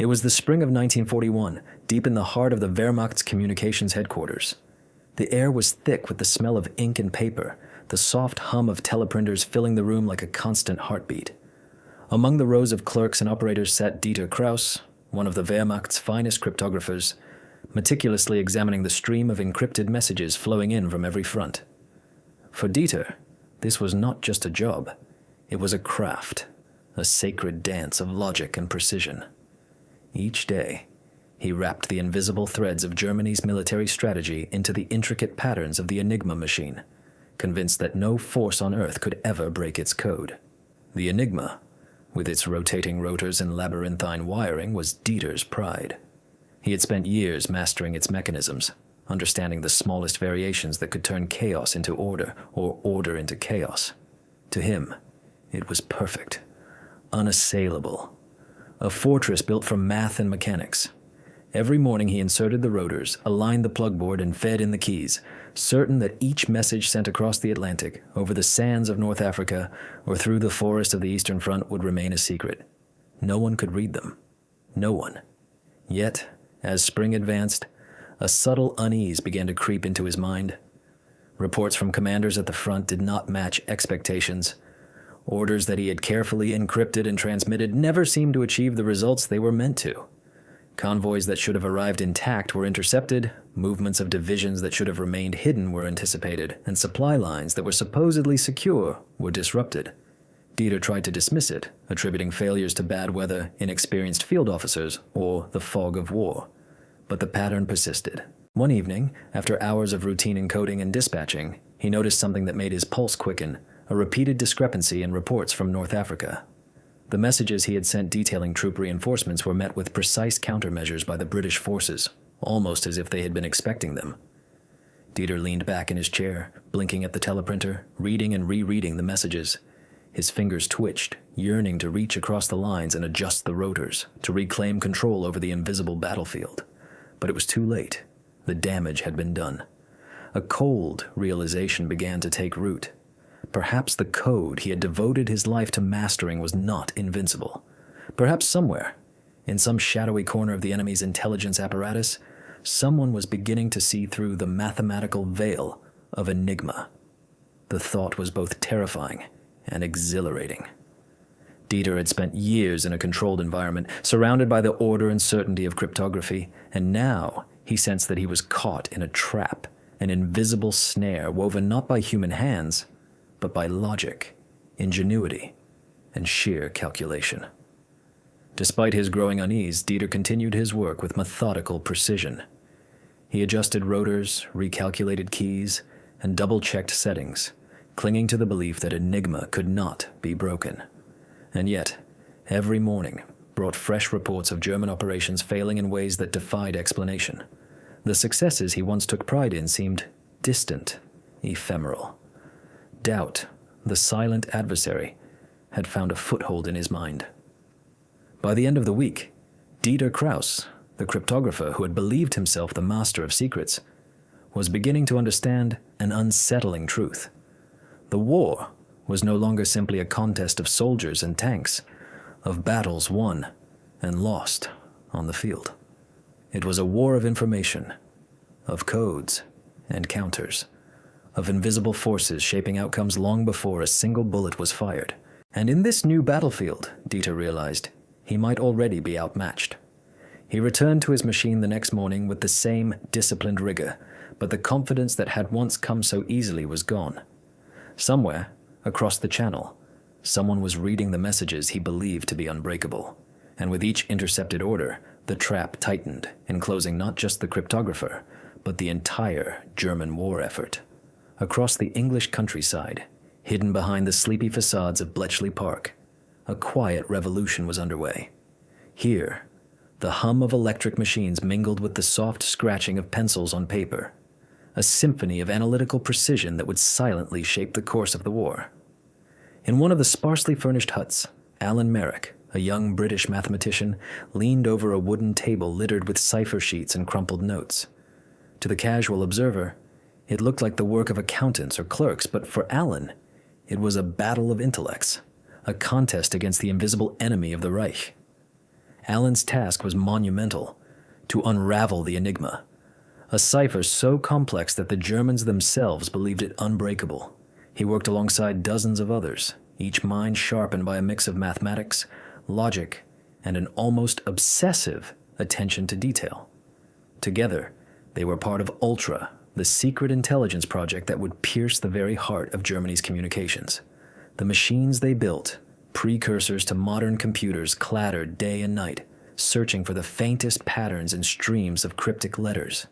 It was the spring of 1941, deep in the heart of the Wehrmacht's communications headquarters. The air was thick with the smell of ink and paper, the soft hum of teleprinters filling the room like a constant heartbeat. Among the rows of clerks and operators sat Dieter Krauss, one of the Wehrmacht's finest cryptographers, meticulously examining the stream of encrypted messages flowing in from every front. For Dieter, this was not just a job. It was a craft, a sacred dance of logic and precision. Each day, he wrapped the invisible threads of Germany's military strategy into the intricate patterns of the Enigma machine, convinced that no force on Earth could ever break its code. The Enigma, with its rotating rotors and labyrinthine wiring, was Dieter's pride. He had spent years mastering its mechanisms, understanding the smallest variations that could turn chaos into order or order into chaos. To him, it was perfect, unassailable, a fortress built from math and mechanics. Every morning he inserted the rotors, aligned the plug board, and fed in the keys, certain that each message sent across the Atlantic, over the sands of North Africa, or through the forest of the Eastern Front would remain a secret. No one could read them. No one. Yet, as spring advanced, a subtle unease began to creep into his mind. Reports from commanders at the front did not match expectations. Orders that he had carefully encrypted and transmitted never seemed to achieve the results they were meant to. Convoys that should have arrived intact were intercepted, movements of divisions that should have remained hidden were anticipated, and supply lines that were supposedly secure were disrupted. Dieter tried to dismiss it, attributing failures to bad weather, inexperienced field officers, or the fog of war. But the pattern persisted. One evening, after hours of routine encoding and dispatching, he noticed something that made his pulse quicken, a repeated discrepancy in reports from North Africa. The messages he had sent detailing troop reinforcements were met with precise countermeasures by the British forces, almost as if they had been expecting them. Dieter leaned back in his chair, blinking at the teleprinter, reading and rereading the messages. His fingers twitched, yearning to reach across the lines and adjust the rotors, to reclaim control over the invisible battlefield. But it was too late. The damage had been done. A cold realization began to take root. Perhaps the code he had devoted his life to mastering was not invincible. Perhaps somewhere, in some shadowy corner of the enemy's intelligence apparatus, someone was beginning to see through the mathematical veil of Enigma. The thought was both terrifying and exhilarating. Dieter had spent years in a controlled environment, surrounded by the order and certainty of cryptography, and now he sensed that he was caught in a trap, an invisible snare woven not by human hands, but by logic, ingenuity, and sheer calculation. Despite his growing unease, Dieter continued his work with methodical precision. He adjusted rotors, recalculated keys, and double-checked settings, clinging to the belief that Enigma could not be broken. And yet, every morning brought fresh reports of German operations failing in ways that defied explanation. The successes he once took pride in seemed distant, ephemeral. Doubt, the silent adversary, had found a foothold in his mind. By the end of the week, Dieter Krauss, the cryptographer who had believed himself the master of secrets, was beginning to understand an unsettling truth. The war was no longer simply a contest of soldiers and tanks, of battles won and lost on the field. It was a war of information, of codes and counters, of invisible forces shaping outcomes long before a single bullet was fired. And in this new battlefield, Dieter realized, he might already be outmatched. He returned to his machine the next morning with the same disciplined rigor, but the confidence that had once come so easily was gone. Somewhere, across the channel, someone was reading the messages he believed to be unbreakable, and with each intercepted order, the trap tightened, enclosing not just the cryptographer, but the entire German war effort. Across the English countryside, hidden behind the sleepy facades of Bletchley Park, a quiet revolution was underway. Here, the hum of electric machines mingled with the soft scratching of pencils on paper, a symphony of analytical precision that would silently shape the course of the war. In one of the sparsely furnished huts, Alan Merrick, a young British mathematician, leaned over a wooden table littered with cipher sheets and crumpled notes. To the casual observer, it looked like the work of accountants or clerks, but for Alan, it was a battle of intellects, a contest against the invisible enemy of the Reich. Alan's task was monumental: to unravel the Enigma, a cipher so complex that the Germans themselves believed it unbreakable. He worked alongside dozens of others, each mind sharpened by a mix of mathematics, logic, and an almost obsessive attention to detail. Together, they were part of Ultra, the secret intelligence project that would pierce the very heart of Germany's communications. The machines they built, precursors to modern computers, clattered day and night, searching for the faintest patterns and streams of cryptic letters.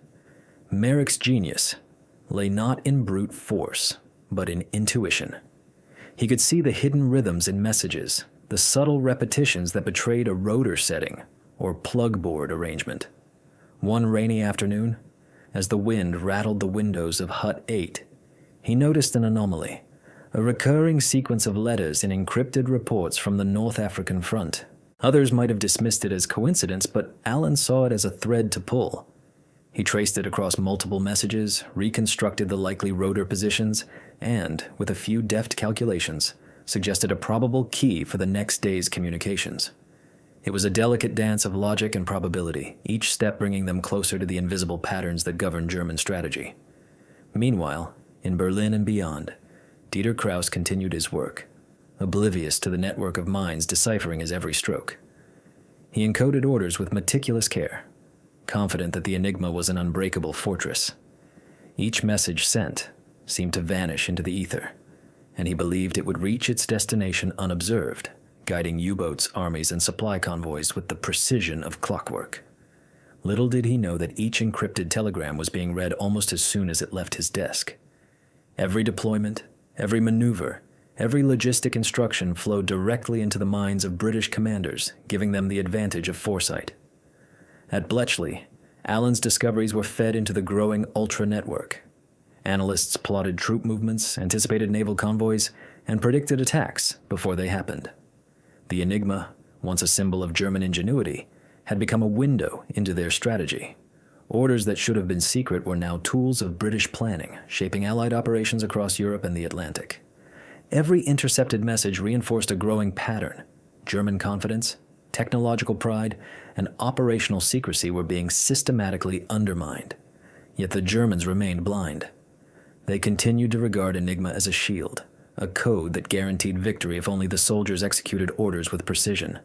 Merrick's genius lay not in brute force, but in intuition. He could see the hidden rhythms in messages, the subtle repetitions that betrayed a rotor setting or plug board arrangement. One rainy afternoon, as the wind rattled the windows of Hut 8, he noticed an anomaly, a recurring sequence of letters in encrypted reports from the North African front. Others might have dismissed it as coincidence, but Alan saw it as a thread to pull. He traced it across multiple messages, reconstructed the likely rotor positions, and, with a few deft calculations, suggested a probable key for the next day's communications. It was a delicate dance of logic and probability, each step bringing them closer to the invisible patterns that govern German strategy. Meanwhile, in Berlin and beyond, Dieter Kraus continued his work, oblivious to the network of minds deciphering his every stroke. He encoded orders with meticulous care, confident that the Enigma was an unbreakable fortress. Each message sent seemed to vanish into the ether, and he believed it would reach its destination unobserved, guiding U-boats, armies, and supply convoys with the precision of clockwork. Little did he know that each encrypted telegram was being read almost as soon as it left his desk. Every deployment, every maneuver, every logistic instruction flowed directly into the minds of British commanders, giving them the advantage of foresight. At Bletchley, Alan's discoveries were fed into the growing Ultra network. Analysts plotted troop movements, anticipated naval convoys, and predicted attacks before they happened. The Enigma, once a symbol of German ingenuity, had become a window into their strategy. Orders that should have been secret were now tools of British planning, shaping Allied operations across Europe and the Atlantic. Every intercepted message reinforced a growing pattern. German confidence, technological pride, and operational secrecy were being systematically undermined. Yet the Germans remained blind. They continued to regard Enigma as a shield, a code that guaranteed victory if only the soldiers executed orders with precision.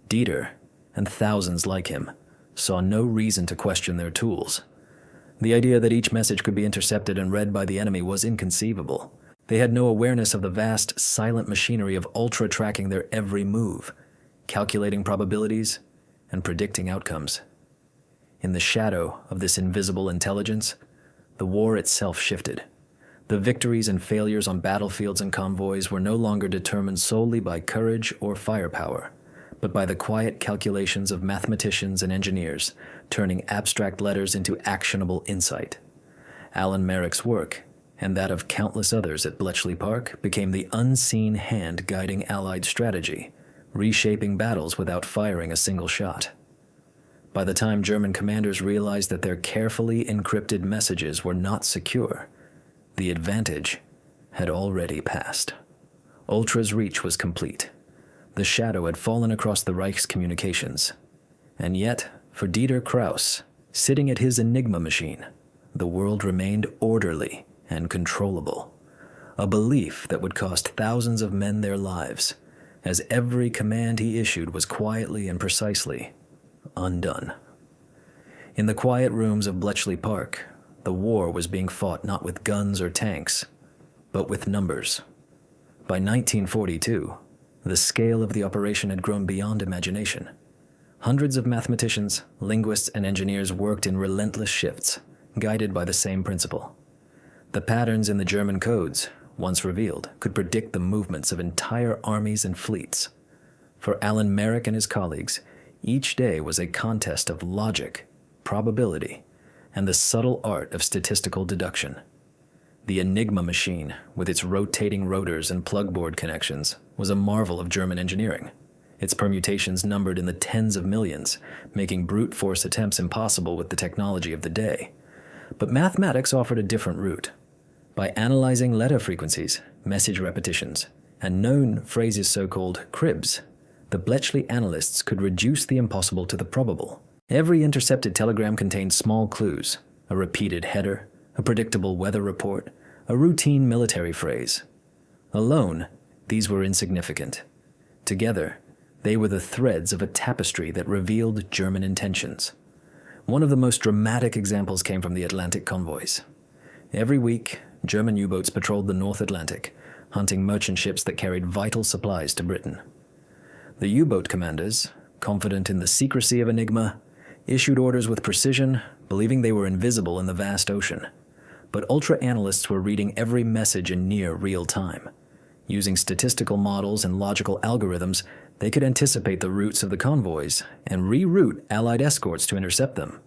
Dieter, and thousands like him, saw no reason to question their tools. The idea that each message could be intercepted and read by the enemy was inconceivable. They had no awareness of the vast, silent machinery of Ultra tracking their every move, calculating probabilities, and predicting outcomes. In the shadow of this invisible intelligence, the war itself shifted. The victories and failures on battlefields and convoys were no longer determined solely by courage or firepower, but by the quiet calculations of mathematicians and engineers, turning abstract letters into actionable insight. Alan Merrick's work, and that of countless others at Bletchley Park, became the unseen hand guiding Allied strategy, reshaping battles without firing a single shot. By the time German commanders realized that their carefully encrypted messages were not secure, the advantage had already passed. Ultra's reach was complete. The shadow had fallen across the Reich's communications. And yet, for Dieter Kraus, sitting at his Enigma machine, the world remained orderly and controllable. A belief that would cost thousands of men their lives, as every command he issued was quietly and precisely undone. In the quiet rooms of Bletchley Park, the war was being fought not with guns or tanks, but with numbers. By 1942, the scale of the operation had grown beyond imagination. Hundreds of mathematicians, linguists, and engineers worked in relentless shifts, guided by the same principle. The patterns in the German codes, once revealed, could predict the movements of entire armies and fleets. For Alan Merrick and his colleagues, each day was a contest of logic, probability, and the subtle art of statistical deduction. The Enigma machine, with its rotating rotors and plugboard connections, was a marvel of German engineering. Its permutations numbered in the tens of millions, making brute force attempts impossible with the technology of the day. But mathematics offered a different route. By analyzing letter frequencies, message repetitions, and known phrases so-called cribs, the Bletchley analysts could reduce the impossible to the probable. Every intercepted telegram contained small clues: a repeated header, a predictable weather report, a routine military phrase. Alone, these were insignificant. Together, they were the threads of a tapestry that revealed German intentions. One of the most dramatic examples came from the Atlantic convoys. Every week, German U-boats patrolled the North Atlantic, hunting merchant ships that carried vital supplies to Britain. The U-boat commanders, confident in the secrecy of Enigma, issued orders with precision, believing they were invisible in the vast ocean. But ultra-analysts were reading every message in near real time. Using statistical models and logical algorithms, they could anticipate the routes of the convoys and reroute Allied escorts to intercept them.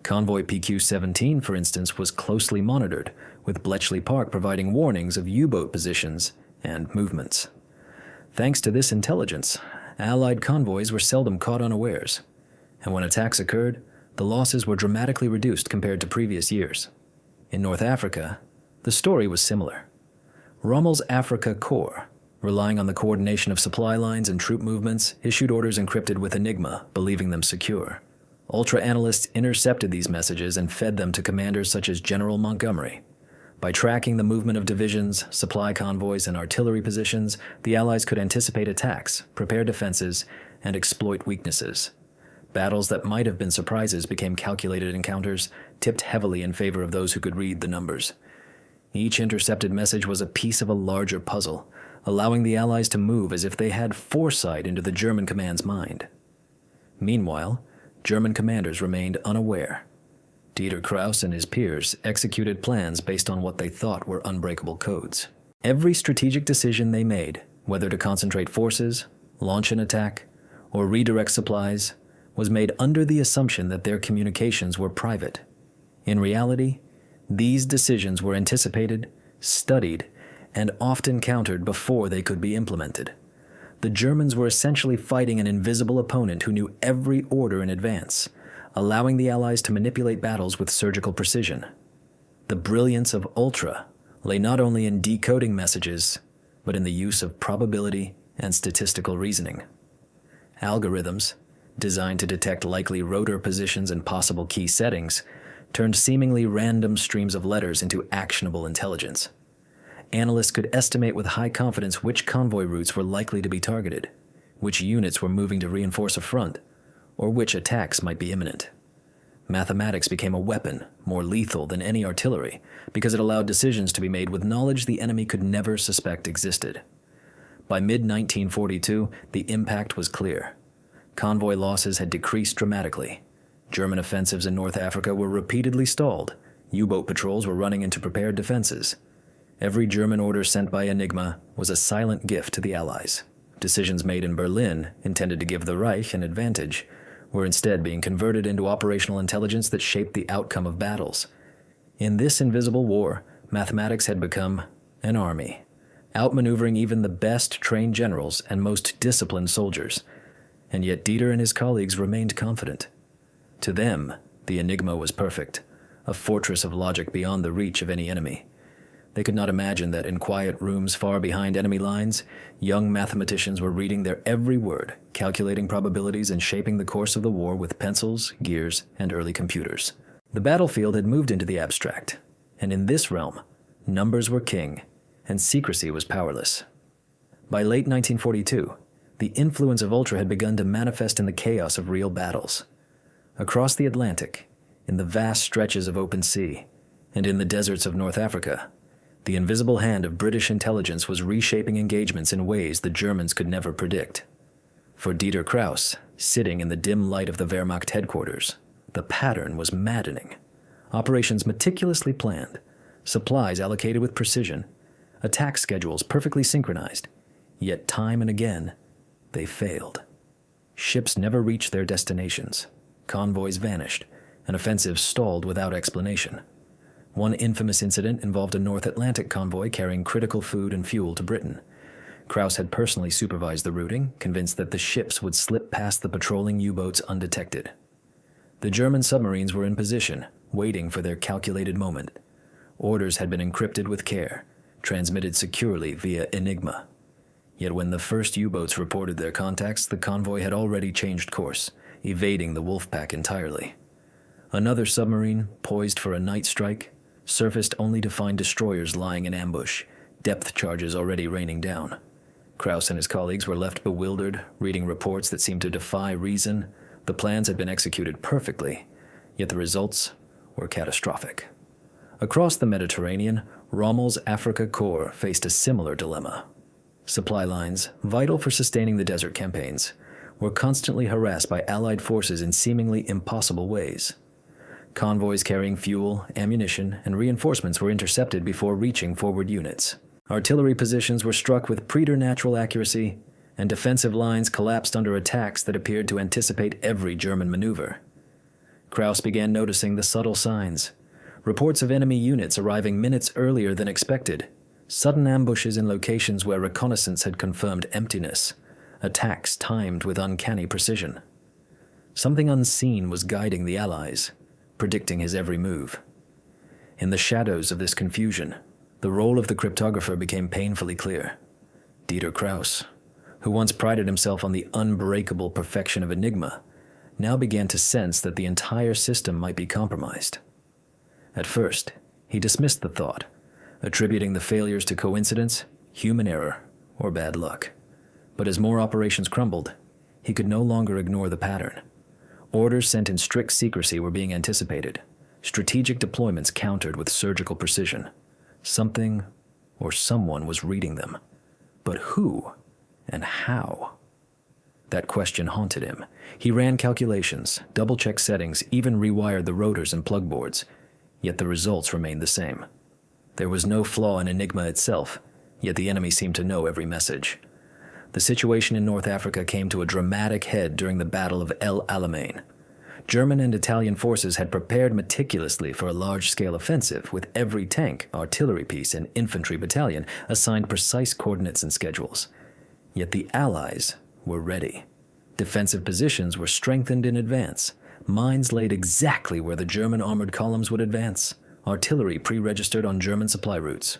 Convoy PQ-17, for instance, was closely monitored, with Bletchley Park providing warnings of U-boat positions and movements. Thanks to this intelligence, Allied convoys were seldom caught unawares, and when attacks occurred, the losses were dramatically reduced compared to previous years. In North Africa, the story was similar. Rommel's Africa Corps, relying on the coordination of supply lines and troop movements, issued orders encrypted with Enigma, believing them secure. Ultra-analysts intercepted these messages and fed them to commanders such as General Montgomery. By tracking the movement of divisions, supply convoys, and artillery positions, the Allies could anticipate attacks, prepare defenses, and exploit weaknesses. Battles that might have been surprises became calculated encounters, tipped heavily in favor of those who could read the numbers. Each intercepted message was a piece of a larger puzzle, allowing the Allies to move as if they had foresight into the German command's mind. Meanwhile, German commanders remained unaware. Dieter Krauss and his peers executed plans based on what they thought were unbreakable codes. Every strategic decision they made, whether to concentrate forces, launch an attack, or redirect supplies, was made under the assumption that their communications were private. In reality, these decisions were anticipated, studied, and often countered before they could be implemented. The Germans were essentially fighting an invisible opponent who knew every order in advance, allowing the Allies to manipulate battles with surgical precision. The brilliance of Ultra lay not only in decoding messages, but in the use of probability and statistical reasoning. Algorithms, designed to detect likely rotor positions and possible key settings, turned seemingly random streams of letters into actionable intelligence. Analysts could estimate with high confidence which convoy routes were likely to be targeted, which units were moving to reinforce a front, or which attacks might be imminent. Mathematics became a weapon more lethal than any artillery because it allowed decisions to be made with knowledge the enemy could never suspect existed. By mid-1942, the impact was clear. Convoy losses had decreased dramatically. German offensives in North Africa were repeatedly stalled. U-boat patrols were running into prepared defenses. Every German order sent by Enigma was a silent gift to the Allies. Decisions made in Berlin, intended to give the Reich an advantage, were instead being converted into operational intelligence that shaped the outcome of battles. In this invisible war, mathematics had become an army, outmaneuvering even the best trained generals and most disciplined soldiers. And yet Dieter and his colleagues remained confident. To them, the Enigma was perfect, a fortress of logic beyond the reach of any enemy. They could not imagine that in quiet rooms far behind enemy lines, young mathematicians were reading their every word, calculating probabilities and shaping the course of the war with pencils, gears, and early computers. The battlefield had moved into the abstract, and in this realm, numbers were king, and secrecy was powerless. By late 1942, the influence of Ultra had begun to manifest in the chaos of real battles. Across the Atlantic, in the vast stretches of open sea, and in the deserts of North Africa, the invisible hand of British intelligence was reshaping engagements in ways the Germans could never predict. For Dieter Krauss, sitting in the dim light of the Wehrmacht headquarters, the pattern was maddening. Operations meticulously planned, supplies allocated with precision, attack schedules perfectly synchronized, yet time and again, they failed. Ships never reached their destinations, convoys vanished, and offensives stalled without explanation. One infamous incident involved a North Atlantic convoy carrying critical food and fuel to Britain. Krauss had personally supervised the routing, convinced that the ships would slip past the patrolling U-boats undetected. The German submarines were in position, waiting for their calculated moment. Orders had been encrypted with care, transmitted securely via Enigma. Yet when the first U-boats reported their contacts, the convoy had already changed course, evading the wolf pack entirely. Another submarine, poised for a night strike, surfaced only to find destroyers lying in ambush, depth charges already raining down. Krauss and his colleagues were left bewildered, reading reports that seemed to defy reason. The plans had been executed perfectly, yet the results were catastrophic. Across the Mediterranean, Rommel's Africa Corps faced a similar dilemma. Supply lines, vital for sustaining the desert campaigns, were constantly harassed by Allied forces in seemingly impossible ways. Convoys carrying fuel, ammunition, and reinforcements were intercepted before reaching forward units. Artillery positions were struck with preternatural accuracy, and defensive lines collapsed under attacks that appeared to anticipate every German maneuver. Krauss began noticing the subtle signs. Reports of enemy units arriving minutes earlier than expected, sudden ambushes in locations where reconnaissance had confirmed emptiness, attacks timed with uncanny precision. Something unseen was guiding the Allies, predicting his every move. In the shadows of this confusion, the role of the cryptographer became painfully clear. Dieter Krauss, who once prided himself on the unbreakable perfection of Enigma, now began to sense that the entire system might be compromised. At first, he dismissed the thought, attributing the failures to coincidence, human error, or bad luck. But as more operations crumbled, he could no longer ignore the pattern. Orders sent in strict secrecy were being anticipated, strategic deployments countered with surgical precision. Something or someone was reading them. But who and how? That question haunted him. He ran calculations, double-checked settings, even rewired the rotors and plug boards, yet the results remained the same. There was no flaw in Enigma itself, yet the enemy seemed to know every message. The situation in North Africa came to a dramatic head during the Battle of El Alamein. German and Italian forces had prepared meticulously for a large-scale offensive, with every tank, artillery piece, and infantry battalion assigned precise coordinates and schedules. Yet the Allies were ready. Defensive positions were strengthened in advance. Mines laid exactly where the German armored columns would advance. Artillery pre-registered on German supply routes.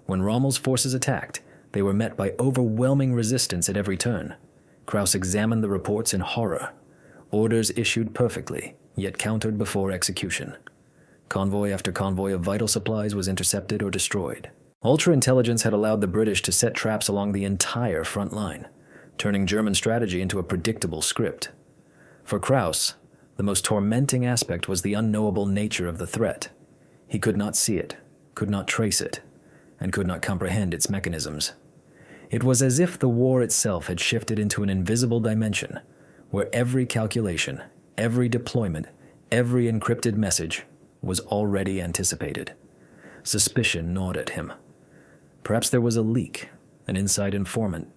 When Rommel's forces attacked, they were met by overwhelming resistance at every turn. Krauss examined the reports in horror. Orders issued perfectly, yet countered before execution. Convoy after convoy of vital supplies was intercepted or destroyed. Ultra-intelligence had allowed the British to set traps along the entire front line, turning German strategy into a predictable script. For Krauss, the most tormenting aspect was the unknowable nature of the threat. He could not see it, could not trace it, and could not comprehend its mechanisms. It was as if the war itself had shifted into an invisible dimension, where every calculation, every deployment, every encrypted message was already anticipated. Suspicion gnawed at him. Perhaps there was a leak, an inside informant,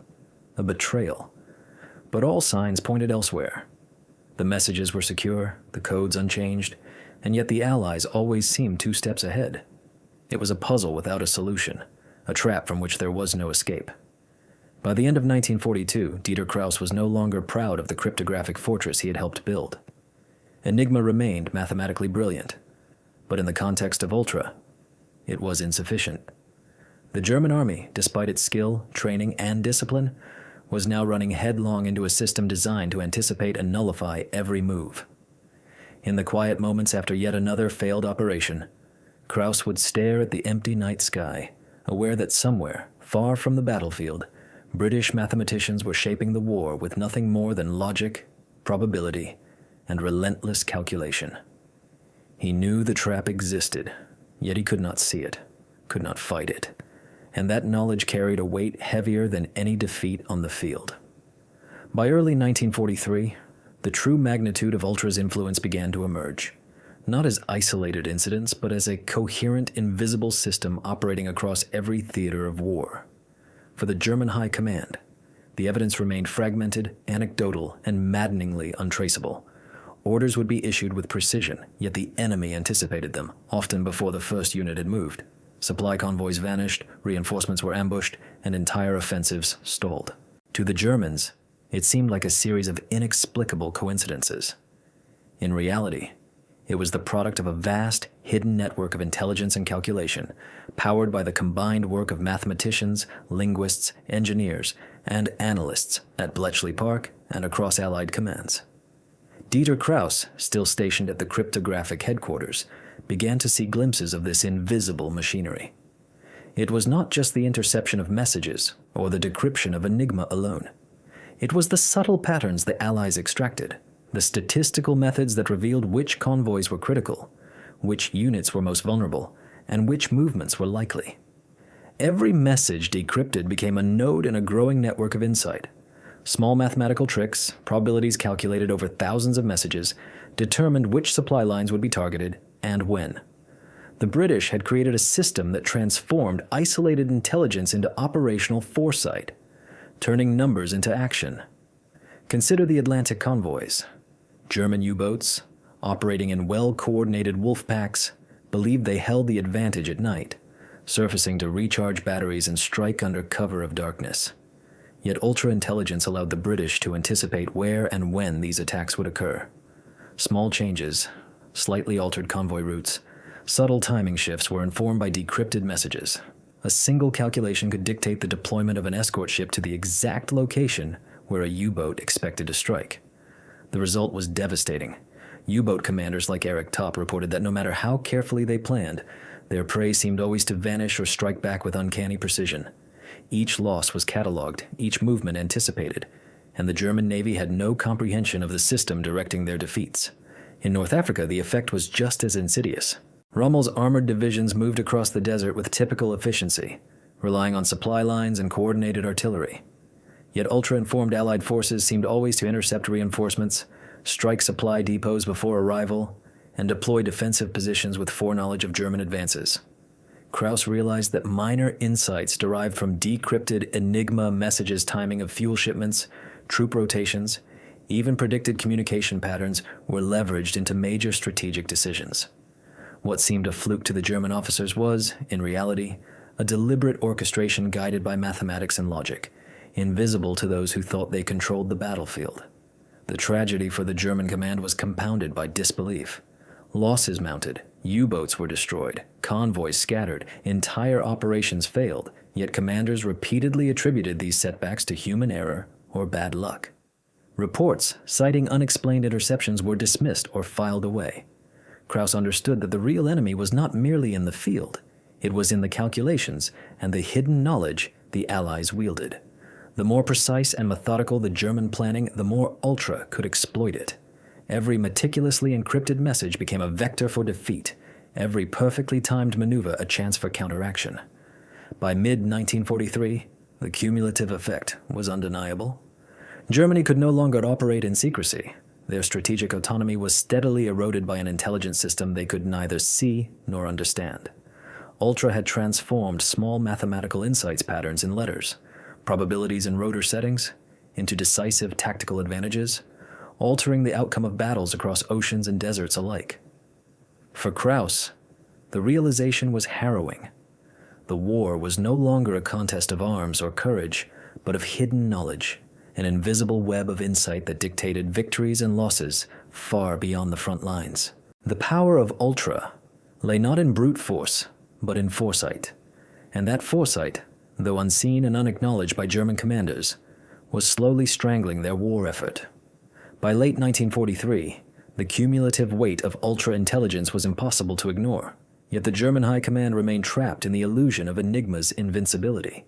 a betrayal. But all signs pointed elsewhere. The messages were secure, the codes unchanged, and yet the Allies always seemed 2 steps ahead. It was a puzzle without a solution, a trap from which there was no escape. By the end of 1942, Dieter Krauss was no longer proud of the cryptographic fortress he had helped build. Enigma remained mathematically brilliant, but in the context of Ultra, it was insufficient. The German army, despite its skill, training, and discipline, was now running headlong into a system designed to anticipate and nullify every move. In the quiet moments after yet another failed operation, Krauss would stare at the empty night sky, aware that somewhere, far from the battlefield, British mathematicians were shaping the war with nothing more than logic, probability, and relentless calculation. He knew the trap existed, yet he could not see it, could not fight it, and that knowledge carried a weight heavier than any defeat on the field. By early 1943, the true magnitude of Ultra's influence began to emerge, not as isolated incidents, but as a coherent, invisible system operating across every theater of war. For the German High Command, the evidence remained fragmented, anecdotal, and maddeningly untraceable. Orders would be issued with precision, yet the enemy anticipated them, often before the first unit had moved. Supply convoys vanished, reinforcements were ambushed, and entire offensives stalled. To the Germans, it seemed like a series of inexplicable coincidences. In reality, It was the product of a vast, hidden network of intelligence and calculation, powered by the combined work of mathematicians, linguists, engineers, and analysts at Bletchley Park and across Allied commands. Dieter Krauss, still stationed at the cryptographic headquarters, began to see glimpses of this invisible machinery. It was not just the interception of messages or the decryption of Enigma alone. It was the subtle patterns the Allies extracted, the statistical methods that revealed which convoys were critical, which units were most vulnerable, and which movements were likely. Every message decrypted became a node in a growing network of insight. Small mathematical tricks, probabilities calculated over thousands of messages, determined which supply lines would be targeted and when. The British had created a system that transformed isolated intelligence into operational foresight, turning numbers into action. Consider the Atlantic convoys. German U-boats, operating in well-coordinated wolf packs, believed they held the advantage at night, surfacing to recharge batteries and strike under cover of darkness. Yet ultra-intelligence allowed the British to anticipate where and when these attacks would occur. Small changes, slightly altered convoy routes, subtle timing shifts were informed by decrypted messages. A single calculation could dictate the deployment of an escort ship to the exact location where a U-boat expected to strike. The result was devastating. U-boat commanders like Eric Topp reported that no matter how carefully they planned, their prey seemed always to vanish or strike back with uncanny precision. Each loss was catalogued, each movement anticipated, and the German Navy had no comprehension of the system directing their defeats. In North Africa, the effect was just as insidious. Rommel's armored divisions moved across the desert with typical efficiency, relying on supply lines and coordinated artillery. Yet ultra-informed Allied forces seemed always to intercept reinforcements, strike supply depots before arrival, and deploy defensive positions with foreknowledge of German advances. Krauss realized that minor insights derived from decrypted Enigma messages, timing of fuel shipments, troop rotations, even predicted communication patterns were leveraged into major strategic decisions. What seemed a fluke to the German officers was, in reality, a deliberate orchestration guided by mathematics and logic, invisible to those who thought they controlled the battlefield. The tragedy for the German command was compounded by disbelief. Losses mounted, U-boats were destroyed, convoys scattered, entire operations failed, yet commanders repeatedly attributed these setbacks to human error or bad luck. Reports citing unexplained interceptions were dismissed or filed away. Krauss understood that the real enemy was not merely in the field, it was in the calculations and the hidden knowledge the Allies wielded. The more precise and methodical the German planning, the more Ultra could exploit it. Every meticulously encrypted message became a vector for defeat, every perfectly timed maneuver a chance for counteraction. By mid-1943, the cumulative effect was undeniable. Germany could no longer operate in secrecy. Their strategic autonomy was steadily eroded by an intelligence system they could neither see nor understand. Ultra had transformed small mathematical insights patterns in letters, probabilities in rotor settings, into decisive tactical advantages, altering the outcome of battles across oceans and deserts alike. For Krauss, the realization was harrowing. The war was no longer a contest of arms or courage, but of hidden knowledge, an invisible web of insight that dictated victories and losses far beyond the front lines. The power of Ultra lay not in brute force, but in foresight, and that foresight, though unseen and unacknowledged by German commanders, was slowly strangling their war effort. By late 1943, the cumulative weight of ultra-intelligence was impossible to ignore, yet the German High Command remained trapped in the illusion of Enigma's invincibility.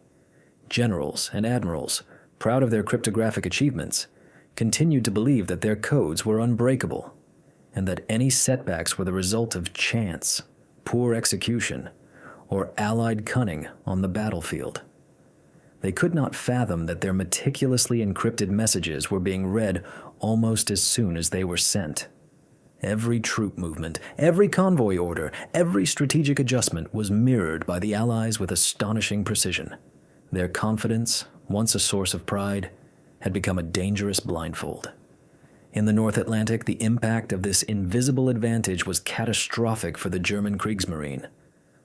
Generals and admirals, proud of their cryptographic achievements, continued to believe that their codes were unbreakable, and that any setbacks were the result of chance, poor execution, or Allied cunning on the battlefield. They could not fathom that their meticulously encrypted messages were being read almost as soon as they were sent. Every troop movement, every convoy order, every strategic adjustment was mirrored by the Allies with astonishing precision. Their confidence, once a source of pride, had become a dangerous blindfold. In the North Atlantic, the impact of this invisible advantage was catastrophic for the German Kriegsmarine.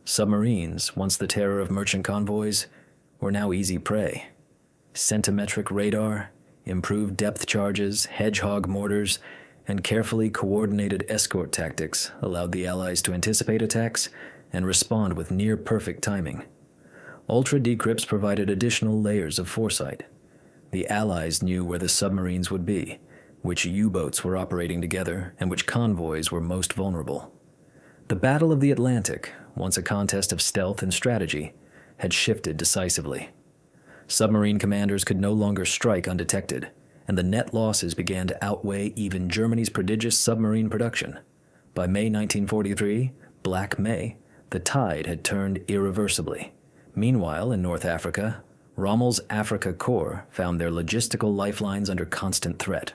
Submarines, once the terror of merchant convoys, were now easy prey. Centimetric radar, improved depth charges, hedgehog mortars, and carefully coordinated escort tactics allowed the Allies to anticipate attacks and respond with near-perfect timing. Ultra-decrypts provided additional layers of foresight. The Allies knew where the submarines would be, which U-boats were operating together, and which convoys were most vulnerable. The Battle of the Atlantic, once a contest of stealth and strategy, had shifted decisively. Submarine commanders could no longer strike undetected, and the net losses began to outweigh even Germany's prodigious submarine production. By May 1943, Black May, the tide had turned irreversibly. Meanwhile, in North Africa, Rommel's Africa Corps found their logistical lifelines under constant threat.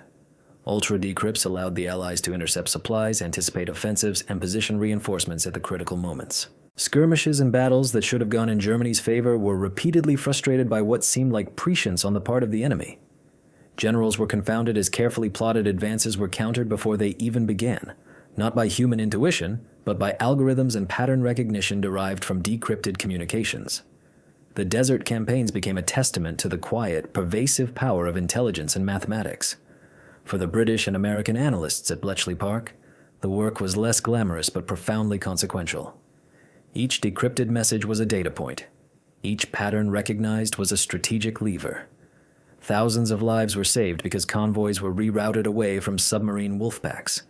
Ultra-decrypts allowed the Allies to intercept supplies, anticipate offensives, and position reinforcements at the critical moments. Skirmishes and battles that should have gone in Germany's favor were repeatedly frustrated by what seemed like prescience on the part of the enemy. Generals were confounded as carefully plotted advances were countered before they even began, not by human intuition, but by algorithms and pattern recognition derived from decrypted communications. The desert campaigns became a testament to the quiet, pervasive power of intelligence and mathematics. For the British and American analysts at Bletchley Park, the work was less glamorous but profoundly consequential. Each decrypted message was a data point. Each pattern recognized was a strategic lever. Thousands of lives were saved because convoys were rerouted away from submarine wolfpacks.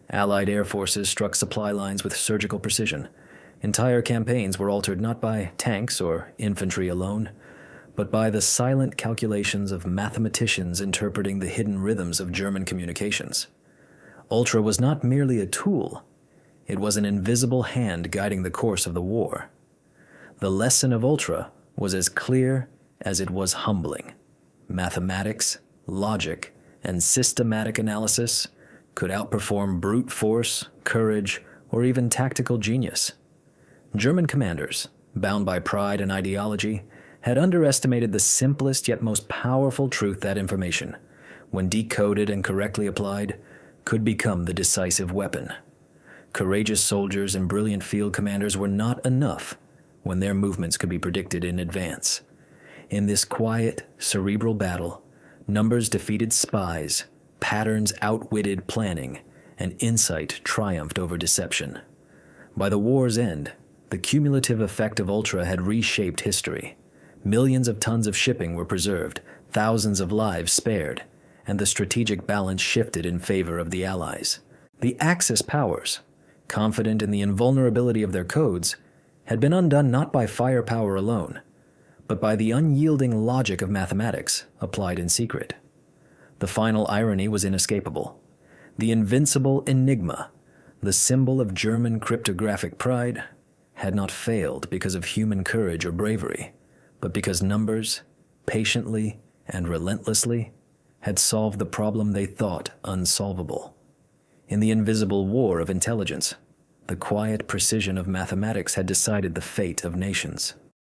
Allied air forces struck supply lines with surgical precision. Entire campaigns were altered not by tanks or infantry alone, but by the silent calculations of mathematicians interpreting the hidden rhythms of German communications. Ultra was not merely a tool. It was an invisible hand guiding the course of the war. The lesson of Ultra was as clear as it was humbling. Mathematics, logic, and systematic analysis could outperform brute force, courage, or even tactical genius. German commanders, bound by pride and ideology, had underestimated the simplest yet most powerful truth that information, when decoded and correctly applied, could become the decisive weapon. Courageous soldiers and brilliant field commanders were not enough when their movements could be predicted in advance. In this quiet, cerebral battle, numbers defeated spies, patterns outwitted planning, and insight triumphed over deception. By the war's end, the cumulative effect of Ultra had reshaped history. Millions of tons of shipping were preserved, thousands of lives spared, and the strategic balance shifted in favor of the Allies. The Axis powers, confident in the invulnerability of their codes, had been undone not by firepower alone, but by the unyielding logic of mathematics applied in secret. The final irony was inescapable. The invincible Enigma, the symbol of German cryptographic pride, had not failed because of human courage or bravery, but because numbers, patiently and relentlessly, had solved the problem they thought unsolvable. In the invisible war of intelligence, the quiet precision of mathematics had decided the fate of nations.